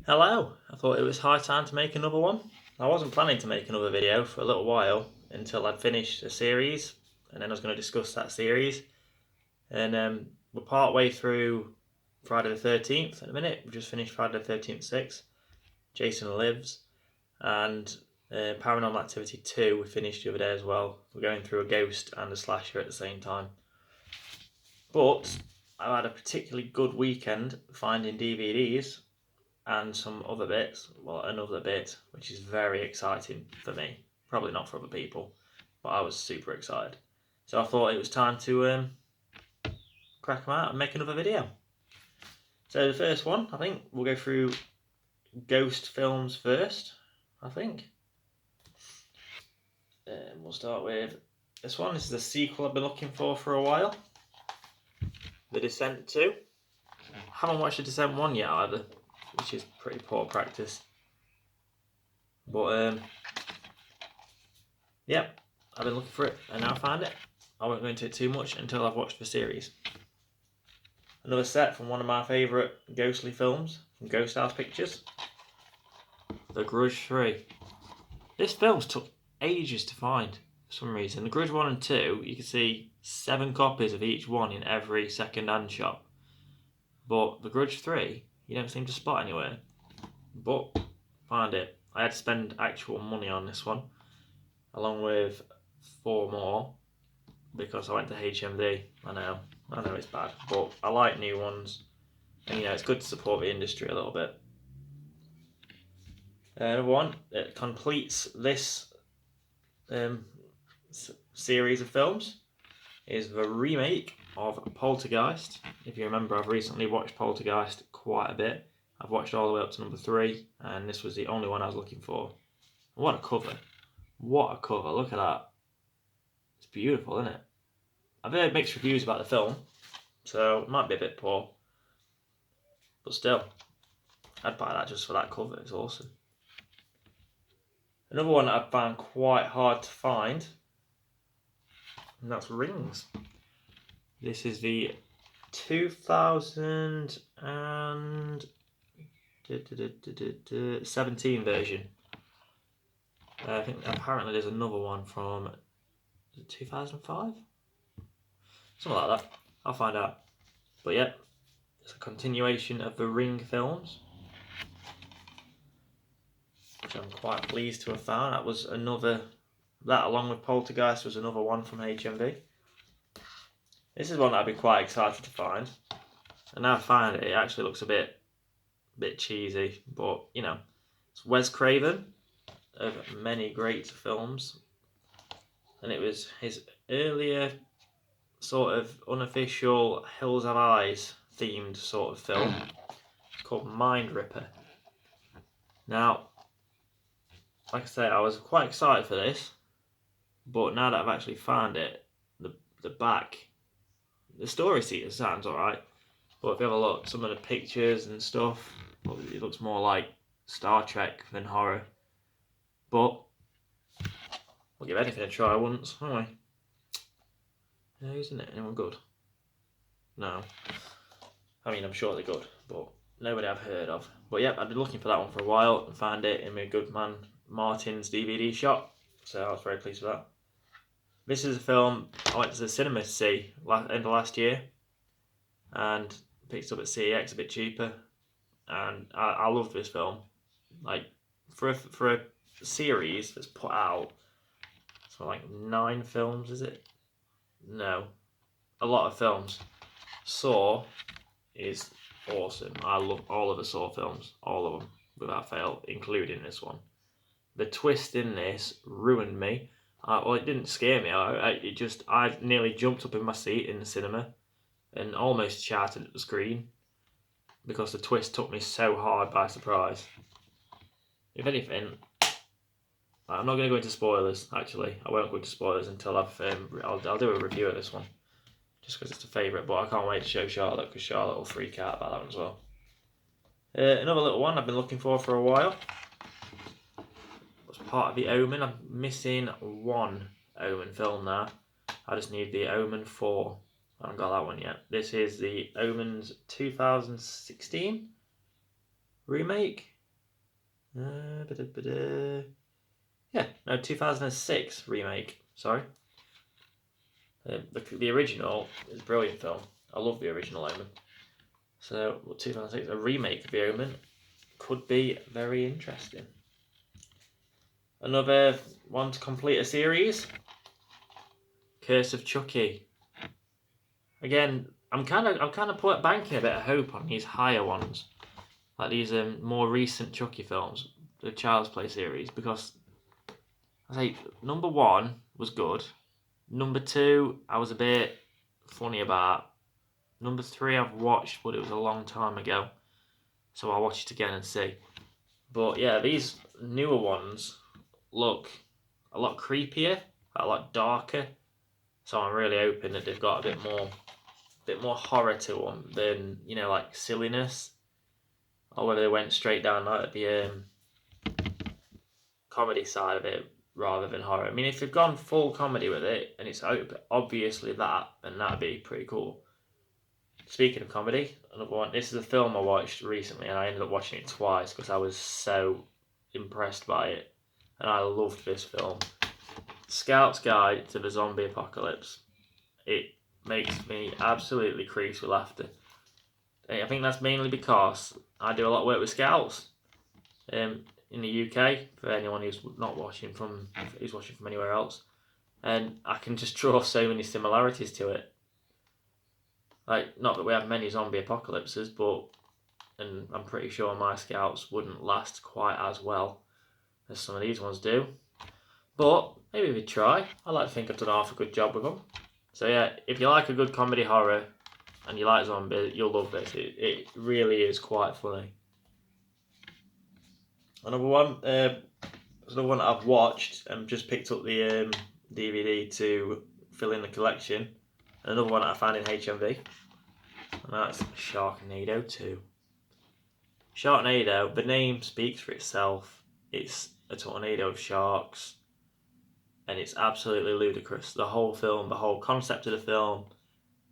Hello, I thought it was high time to make another one. I wasn't planning to make another video for a little while until I'd finished a series and then I was going to discuss that series. And we're part way through Friday the 13th at the minute. We've just finished Friday the 13th 6. Jason Lives. And Paranormal Activity 2 we finished the other day as well. We're going through a ghost and a slasher at the same time. But I had a particularly good weekend finding DVDs and some other bits, well, another bit, which is very exciting for me. Probably not for other people, but I was super excited. So I thought it was time to crack them out and make another video. So the first one, I think we'll go through ghost films first, I think. And we'll start with this one. This is a sequel I've been looking for a while. The Descent 2. I haven't watched The Descent 1 yet either, which is pretty poor practice. But yep, I've been looking for it and now I found it. I won't go into it too much until I've watched the series. Another set from one of my favourite ghostly films from Ghost House Pictures, The Grudge 3. This film took ages to find for some reason. The Grudge 1 and 2, you can see 7 copies of each one in every second-hand shop. But The Grudge 3, you don't seem to spot anywhere. But, find it. I had to spend actual money on this one, along with 4 more, because I went to HMV. I know it's bad, but I like new ones, and it's good to support the industry a little bit. Another one that completes this series of films is the remake of Poltergeist. If you remember, I've recently watched Poltergeist quite a bit. I've watched all the way up to number 3, and this was the only one I was looking for. What a cover! What a cover! Look at that. It's beautiful, isn't it? I've heard mixed reviews about the film, so it might be a bit poor. But still, I'd buy that just for that cover. It's awesome. Another one that I found quite hard to find, and that's Rings. This is the 2017 version. I think apparently there's another one from 2005? Something like that. I'll find out. But yeah, it's a continuation of the Ring films, which I'm quite pleased to have found. That was another, that along with Poltergeist was another one from HMV. This is one that I've been quite excited to find. And now I find it, it actually looks a bit cheesy, but it's Wes Craven of many great films. And it was his earlier sort of unofficial Hills Have Eyes themed sort of film. It's called Mind Ripper. Now, like I say, I was quite excited for this, but now that I've actually found it, the back, the story sounds alright, but if you have a look, some of the pictures and stuff, it looks more like Star Trek than horror. But we'll give anything a try once, won't we? No, isn't it? Anyone good? No. I mean, I'm sure they're good, but nobody I've heard of. But yeah, I've been looking for that one for a while and found it in my good man Martin's DVD shop, so I was very pleased with that. This is a film I went to the cinema to see end of last year, and picked up at CEX a bit cheaper, and I loved this film. Like for a series that's put out, so like 9 films, is it? No, a lot of films. Saw is awesome. I love all of the Saw films, all of them without fail, including this one. The twist in this ruined me. Well, it didn't scare me. I nearly jumped up in my seat in the cinema and almost shouted at the screen because the twist took me so hard by surprise. If anything, I'm not going to go into spoilers. Actually, I won't go into spoilers until I'll do a review of this one, just because it's a favourite. But I can't wait to show Charlotte, because Charlotte will freak out about that one as well. Another little one I've been looking for a while. Part of The Omen. I'm missing one Omen film now. I just need The Omen 4. I haven't got that one yet. This is The Omen's 2016 remake. Yeah, no, 2006 remake. Sorry. The original is a brilliant film. I love the original Omen. So 2006, a remake of the Omen could be very interesting. Another one to complete a series. Curse of Chucky. Again, I'm kind of banking a bit of hope on these higher ones, like these more recent Chucky films, the Child's Play series, because I say number 1 was good. Number 2, I was a bit funny about. Number 3, I've watched, but it was a long time ago, so I'll watch it again and see. But yeah, these newer ones look a lot creepier, a lot darker. So I'm really hoping that they've got a bit more horror to them than, you know, like silliness, or whether they went straight down like the comedy side of it rather than horror. I mean, if they've gone full comedy with it and it's obviously that, then that'd be pretty cool. Speaking of comedy, another one. This is a film I watched recently, and I ended up watching it twice because I was so impressed by it, and I loved this film. Scout's Guide to the Zombie Apocalypse. It makes me absolutely crease with laughter. I think that's mainly because I do a lot of work with Scouts in the UK. For anyone who's watching from anywhere else, and I can just draw so many similarities to it. Like, not that we have many zombie apocalypses, and I'm pretty sure my Scouts wouldn't last quite as well as some of these ones do. But maybe we try. I like to think I've done half a good job with them. So yeah, if you like a good comedy horror and you like zombies, you'll love this. It really is quite funny. Another one I've watched and just picked up the DVD to fill in the collection. Another one that I found in HMV, and that's Sharknado 2. Sharknado, the name speaks for itself. It's a tornado of sharks, and it's absolutely ludicrous. The whole film, the whole concept of the film,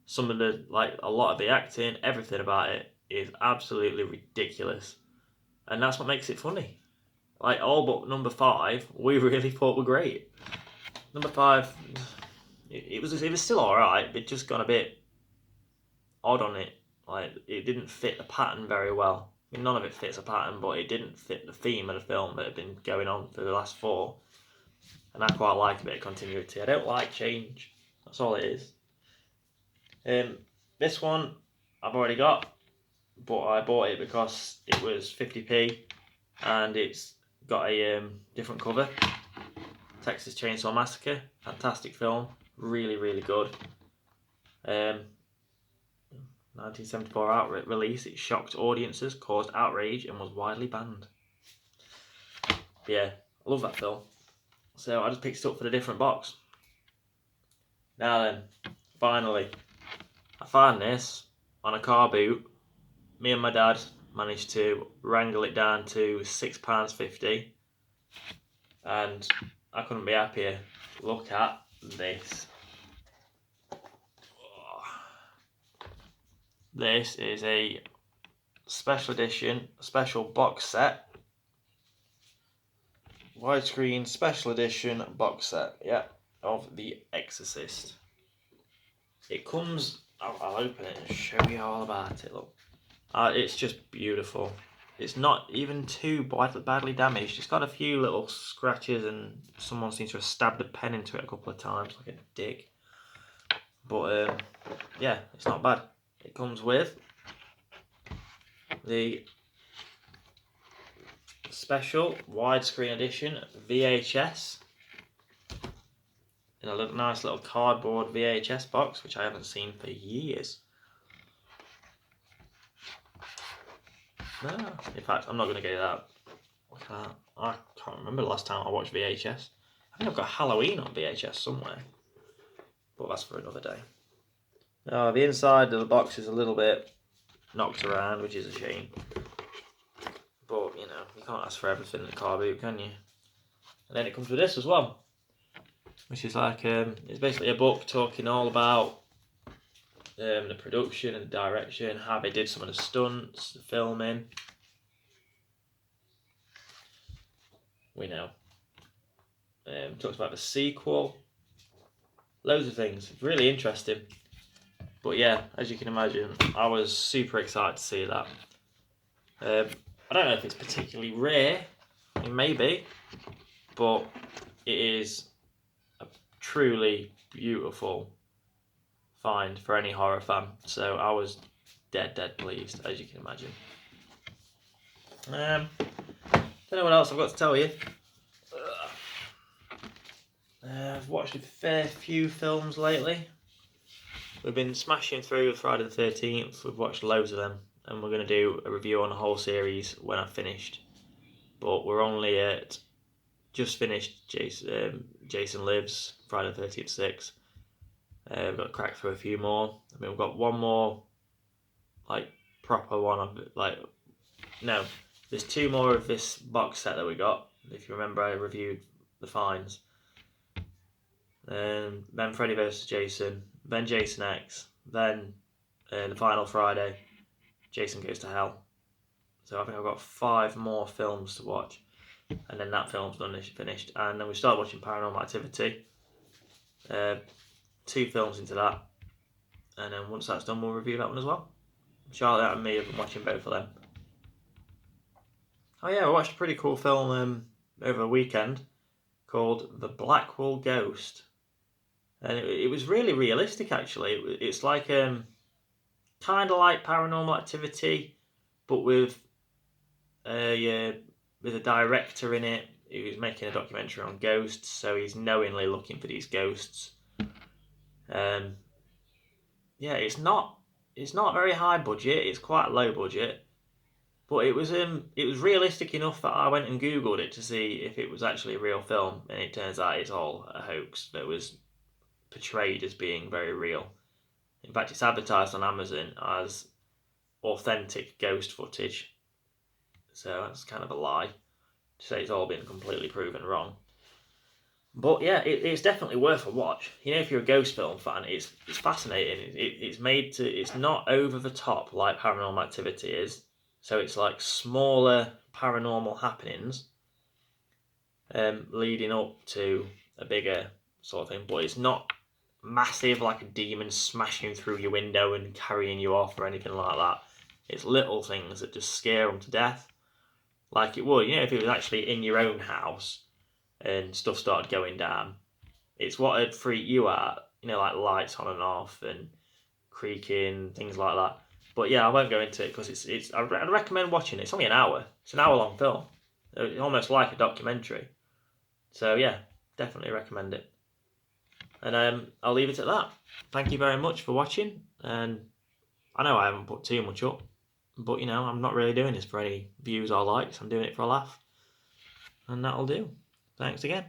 some of the, like, a lot of the acting, everything about it is absolutely ridiculous, and that's what makes it funny. Like, all but number 5, we really thought were great. Number 5, it was still alright, but just got a bit odd on it. Like, it didn't fit the pattern very well. I mean, none of it fits a pattern, but it didn't fit the theme of the film that had been going on for the last 4. And I quite like a bit of continuity. I don't like change. That's all it is. This one I've already got, but I bought it because it was 50p, and it's got a different cover. Texas Chainsaw Massacre, fantastic film, really, really good. 1974 outright release, it shocked audiences, caused outrage, and was widely banned. But yeah, I love that film. So I just picked it up for the different box. Now then, finally, I found this on a car boot. Me and my dad managed to wrangle it down to £6.50, and I couldn't be happier. Look at this. This is a special edition, special box set. Widescreen special edition box set, yeah, of The Exorcist. It comes, I'll open it and show you all about it, look. It's just beautiful. It's not even too badly damaged. It's got a few little scratches, and someone seems to have stabbed a pen into it a couple of times, like a dick. But yeah, it's not bad. It comes with the special widescreen edition VHS in a nice little cardboard VHS box, which I haven't seen for years. No, in fact, I'm not going to get that. I can't remember the last time I watched VHS. I think I've got Halloween on VHS somewhere, but that's for another day. Now, the inside of the box is a little bit knocked around, which is a shame. But, you know, you can't ask for everything in the car boot, can you? And then it comes with this as well, which is like, it's basically a book talking all about the production and the direction, how they did some of the stunts, the filming. we know. Talks about the sequel. Loads of things. It's really interesting. But yeah, as you can imagine, I was super excited to see that. I don't know if it's particularly rare. It may be. But it is a truly beautiful find for any horror fan. So I was dead pleased, as you can imagine. Don't know what else I've got to tell you. I've watched a fair few films lately. We've been smashing through Friday the 13th. We've watched loads of them, and we're going to do a review on the whole series when I've finished. But we're only at just finished Jason Lives, Friday the 13th 6. We've got to crack through a few more. I mean, we've got one more, like, proper one of it. Like, no, there's two more of this box set that we got. If you remember, I reviewed The Fines. Then Freddy vs. Jason, then Jason X, then The Final Friday, Jason Goes to Hell. So I think I've got 5 more films to watch, and then that film's done, finished. And then we start watching Paranormal Activity. 2 films into that, and then once that's done, we'll review that one as well. Charlotte and me have been watching both of them. Oh yeah, I watched a pretty cool film over the weekend called The Blackwell Ghost. And it was really realistic, actually. It's like kind of like Paranormal Activity, but with a director in it who's making a documentary on ghosts. So he's knowingly looking for these ghosts. Yeah, it's not very high budget. It's quite low budget, but it was realistic enough that I went and Googled it to see if it was actually a real film, and it turns out it's all a hoax that was portrayed as being very real. In fact, it's advertised on Amazon as authentic ghost footage. So that's kind of a lie to say it's all been completely proven wrong. But yeah, it's definitely worth a watch. You know, if you're a ghost film fan, it's fascinating. It's not over the top like Paranormal Activity is. So it's like smaller paranormal happenings leading up to a bigger sort of thing. But it's not massive like a demon smashing through your window and carrying you off or anything like that. It's little things that just scare them to death. Like it would, you know, if it was actually in your own house and stuff started going down. It's what would freak you out, you know, like lights on and off and creaking, things like that. But yeah, I won't go into it because I'd recommend watching it. It's only an hour. It's an hour-long film. It's almost like a documentary. So yeah, definitely recommend it. And I'll leave it at that. Thank you very much for watching. And I know I haven't put too much up, but you know, I'm not really doing this for any views or likes. I'm doing it for a laugh. And that'll do. Thanks again.